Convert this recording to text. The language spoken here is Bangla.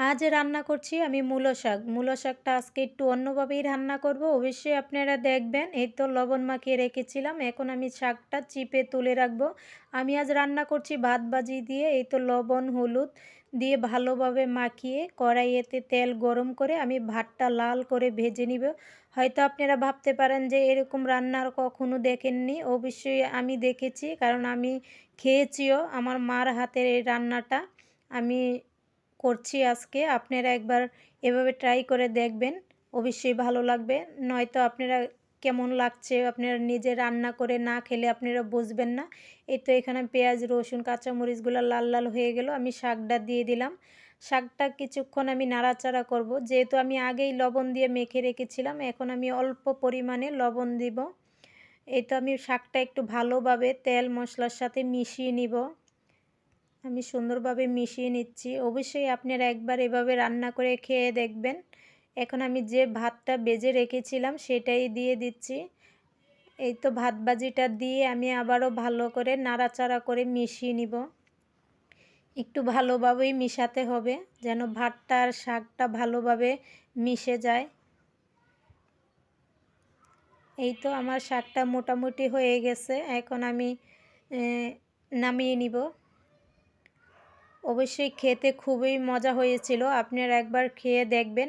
আজ রান্না করছি আমি মূলো শাক। মূলো শাকটা আজকে একটু অন্যভাবেই রান্না করব। অবশ্যই আপনারা দেখবেন। এই তো লবণ মাখিয়ে রেখেছিলাম। এখন আমি শাকটা চিপে তুলে রাখবো। আমি আজ রান্না করছি ভাত ভাজি দিয়ে। এই তো লবণ, হলুদ দিয়ে ভালোভাবে মাখিয়ে কড়াইয়েতে তেল গরম করে আমি ভাতটা লাল করে ভেজে নিব। হয়তো আপনারা ভাবতে পারেন যে এরকম রান্না আর কখনো দেখেননি। অবশ্যই আমি দেখেছি, কারণ আমি খেয়েছিও আমার মার হাতের এই রান্নাটা। আমি করছি আজকে। আপনারা একবার এভাবে ট্রাই করে দেখবেন, অবশ্যই ভালো লাগবে। নয়তো আপনারা কেমন লাগছে আপনারা নিজে রান্না করে না খেলে আপনারা বুঝবেন না। এই তো এখানে পেঁয়াজ, রসুন, কাঁচামরিচগুলো লাল লাল হয়ে গেল। আমি শাকটা দিয়ে দিলাম। শাকটা কিছুক্ষণ আমি নাড়াচাড়া করব, যেহেতু আমি আগেই লবণ দিয়ে মেখে রেখেছিলাম। এখন আমি অল্প পরিমাণে লবণ দিব। এই তো আমি শাকটা একটু ভালোভাবে তেল মশলার সাথে মিশিয়ে নিব। আমি সুন্দরভাবে মিশিয়ে নিচ্ছি। অবশ্যই আপনারা একবার এভাবে রান্না করে খেয়ে দেখবেন। এখন আমি যে ভাতটা বেজে রেখেছিলাম সেটাই দিয়ে দিচ্ছি। এই তো ভাত ভাজিটা দিয়ে আমি আবারও ভালো করে নাড়াচাড়া করে মিশিয়ে নিব। একটু ভালোভাবেই মিশাতে হবে, যেন ভাতটা আর শাকটা ভালোভাবে মিশে যায়। এই তো আমার শাকটা মোটামুটি হয়ে গেছে। এখন আমি নামিয়ে নিব। অবশ্যই খেতে খুবই মজা হয়েছিল। আপনারা একবার খেয়ে দেখবেন।